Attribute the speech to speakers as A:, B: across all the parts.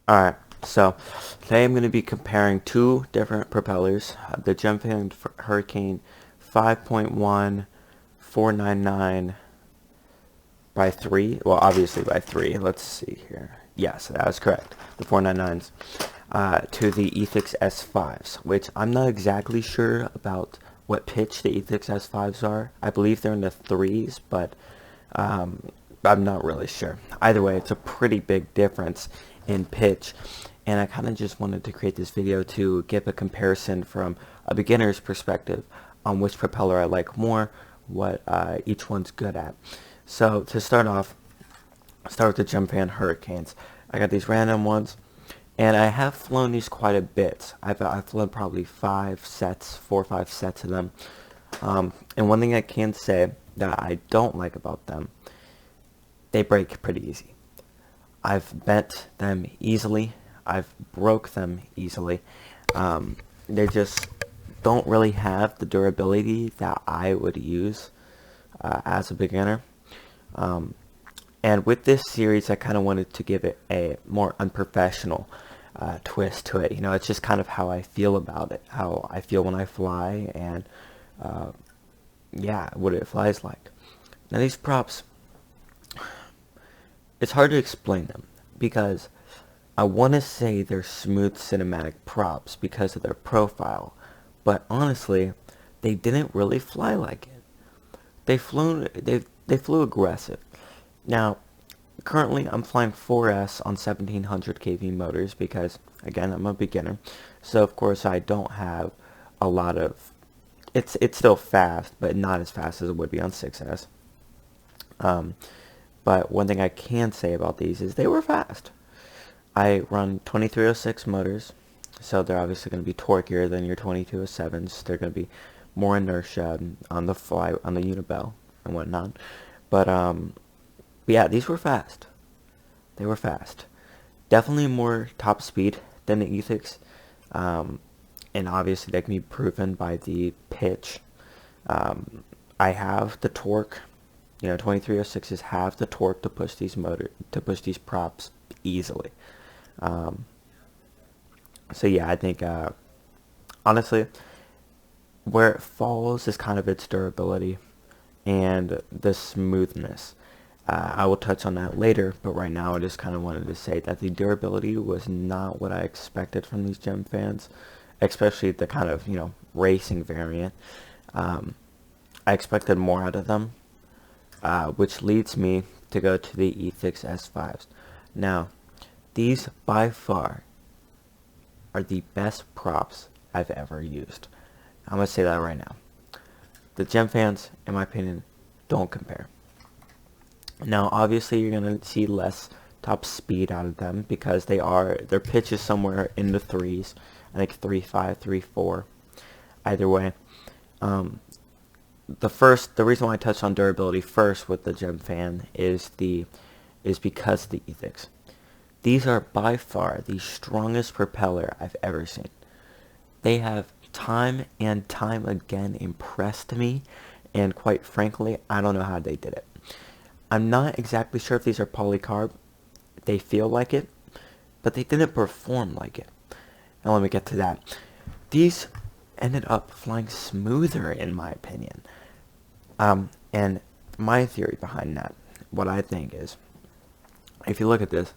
A: Alright, so today I'm going to be comparing two different propellers. The Gemfan Hurricane 5.1 499 by 3. Well, obviously by 3. Let's see here. Yes, that was correct. The 499s. To the Ethix S5s, which I'm not exactly sure about what pitch the Ethix S5s are. I believe they're in the 3s, but I'm not really sure. Either way, it's a pretty big difference in pitch, and I kind of just wanted to create this video to give a comparison from a beginner's perspective on which propeller I like more, what each one's good at. So to start off, start with the Gemfan Hurricanes. I got these random ones, and I have flown these quite a bit. I've flown probably 4 or 5 sets of them. And one thing I can say that I don't like about them, they break pretty easy. I've bent them easily. I've broke them easily. They just don't really have the durability that I would use as a beginner. And with this series, I kind of wanted to give it a more unprofessional twist to it. You know, it's just kind of how I feel about it, how I feel when I fly, and yeah, what it flies like. Now these props, it's hard to explain them because I want to say they're smooth cinematic props because of their profile, but honestly, they didn't really fly like it. They flew aggressive. Now, currently I'm flying 4S on 1700 kV motors because, again, I'm a beginner. So of course I don't have a lot of. It's still fast, but not as fast as it would be on 6S. But one thing I can say about these is they were fast. I run 2306 motors, so they're obviously going to be torquier than your 2207s. They're going to be more inertia on the fly, on the unibell and whatnot. But yeah, these were fast. They were fast. Definitely more top speed than the Ethix, and obviously that can be proven by the pitch. I have the torque. You know, 2306s have the torque to push these props easily. Um, so yeah, I think honestly, where it falls is kind of its durability and the smoothness. I will touch on that later, but right now I just kind of wanted to say that the durability was not what I expected from these Gemfans, especially the kind of, you know, racing variant. I expected more out of them, which leads me to go to the Ethix S5s. Now, these by far are the best props I've ever used. I'm going to say that right now. The Gemfans, in my opinion, don't compare. Now, obviously, you're going to see less top speed out of them because their pitch is somewhere in the 3s. I think 3.5, 3.4. Either way. The reason why I touched on durability first with the Gemfan is because of the Ethix. These are by far the strongest propeller I've ever seen. They have time and time again impressed me, and quite frankly, I don't know how they did it. I'm not exactly sure if these are polycarb. They feel like it, but they didn't perform like it. Now let me get to that. These ended up flying smoother in my opinion. And my theory behind that, what I think is, if you look at this,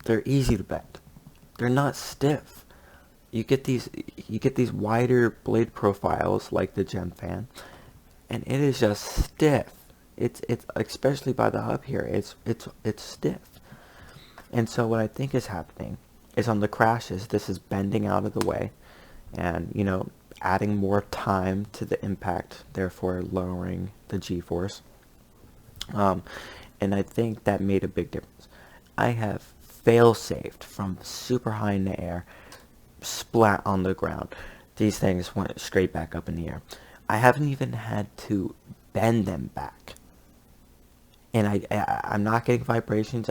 A: they're easy to bend. They're not stiff. You get these wider blade profiles like the Gemfan, and it is just stiff. It's especially by the hub here. It's stiff. And so what I think is happening is on the crashes, this is bending out of the way, and you know, adding more time to the impact, therefore lowering the G-force. And I think that made a big difference. I have fail-safed from super high in the air, splat on the ground. These things went straight back up in the air. I haven't even had to bend them back, and I'm not getting vibrations.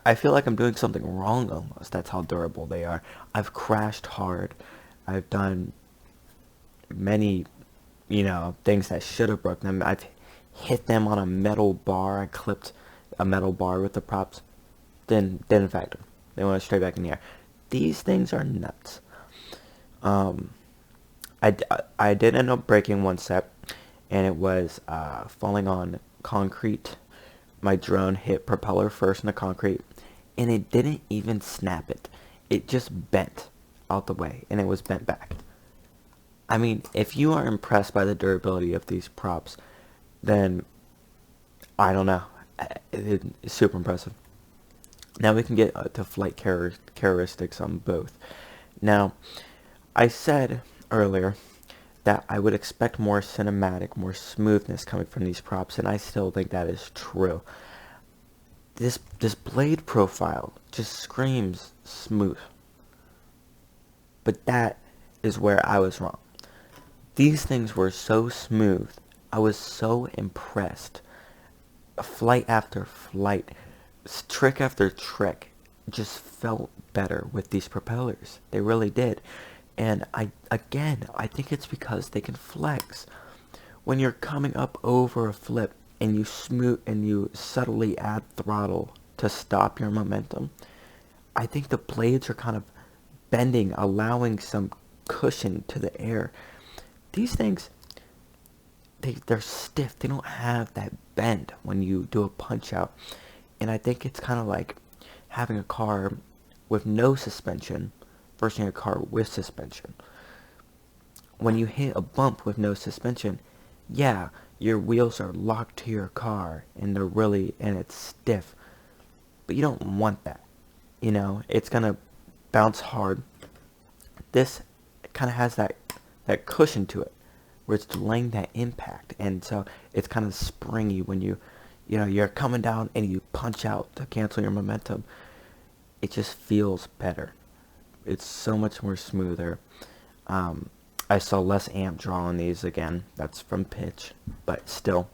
A: I feel like I'm doing something wrong almost. That's how durable they are. I've crashed hard. I've done many, you know, things that should have broken them. I've hit them on a metal bar. I clipped a metal bar with the props. didn't affect them. They went straight back in the air. These things are nuts. Um, I did end up breaking one set, and it was falling on concrete. My drone hit propeller first in the concrete, and it didn't even snap it. It just bent out the way, and it was bent back. I mean, if you are impressed by the durability of these props, then I don't know. It's super impressive. Now we can get to flight characteristics on both. Now, I said earlier that I would expect more cinematic, more smoothness coming from these props, and I still think that is true. This blade profile just screams smooth. But that is where I was wrong. These things were so smooth. I was so impressed. Flight after flight, trick after trick just felt better with these propellers. They really did. And I think it's because they can flex. When you're coming up over a flip and you subtly add throttle to stop your momentum, I think the blades are kind of bending, allowing some cushion to the air. These things, they're stiff. They don't have that bend when you do a punch out. And I think it's kind of like having a car with no suspension versus a car with suspension. When you hit a bump with no suspension, yeah, your wheels are locked to your car and it's stiff. But you don't want that. You know, it's gonna bounce hard. This kind of has that cushion to it, where it's delaying that impact, and so it's kind of springy when you're coming down and you punch out to cancel your momentum. It just feels better. It's so much more smoother. I saw less amp draw on these again. That's from pitch, but still.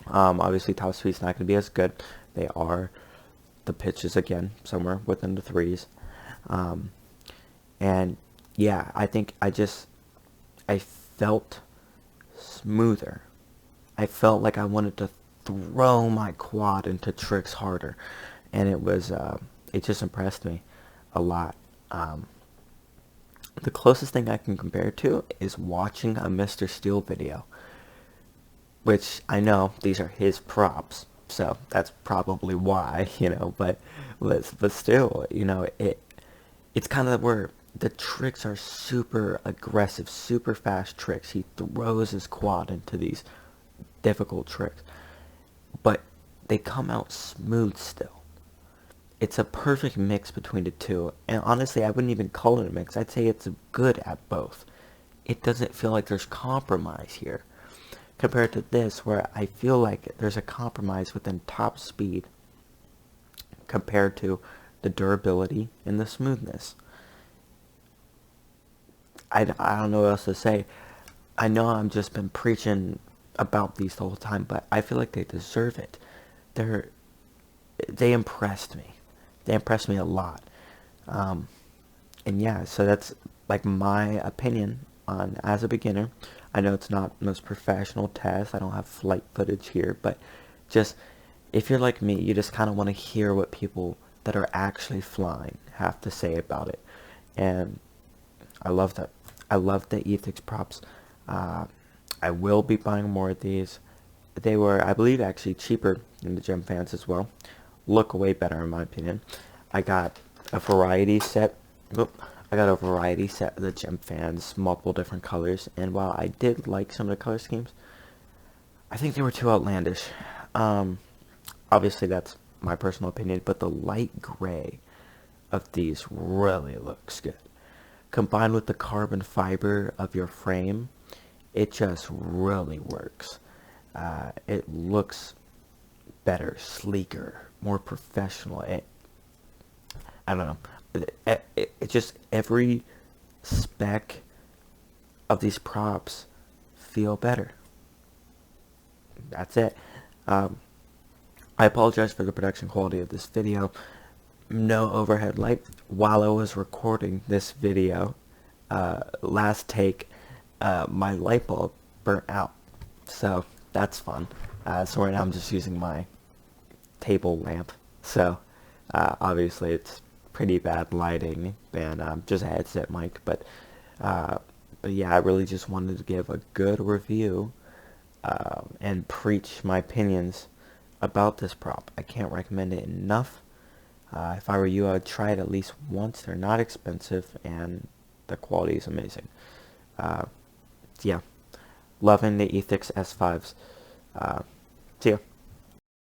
A: Obviously top speed's not going to be as good. The pitch is again somewhere within the threes. And yeah, I think I felt smoother. I felt like I wanted to throw my quad into tricks harder, and it just impressed me a lot. The closest thing I can compare to is watching a Mr. Steel video, which I know these are his props, so that's probably why, but still, it's kind of where the tricks are super aggressive, super fast tricks. He throws his quad into these difficult tricks, but they come out smooth still. It's a perfect mix between the two, and honestly, I wouldn't even call it a mix. I'd say it's good at both. It doesn't feel like there's compromise here, compared to this, where I feel like there's a compromise within top speed compared to the durability and the smoothness. I don't know what else to say. I know I've just been preaching about these the whole time, but I feel like they deserve it. They impressed me. They impressed me a lot. And yeah, so that's like my opinion on as a beginner. I know it's not the most professional test. I don't have flight footage here, but just if you're like me, you just kind of want to hear what people that are actually flying have to say about it. And I love that. I love the Ethix props. I will be buying more of these. They were, I believe, actually cheaper than the Gemfans as well. Look way better in my opinion. I got a variety set. I got a variety set of the Gemfans, multiple different colors. And while I did like some of the color schemes, I think they were too outlandish. Obviously, that's my personal opinion, but the light gray of these really looks good. Combined with the carbon fiber of your frame, it just really works. It looks better, sleeker, more professional. I don't know. It just, every spec of these props feel better. That's it. I apologize for the production quality of this video. No overhead light. While I was recording this video, last take, my light bulb burnt out. So that's fun. So right now I'm just using my table lamp. So Obviously, it's pretty bad lighting and just a headset mic, uh, but yeah, I really just wanted to give a good review and preach my opinions about this prop. I can't recommend it enough. If I were you, I would try it at least once. They're not expensive, and the quality is amazing. Uh, yeah, loving the Ethix S5s. See ya.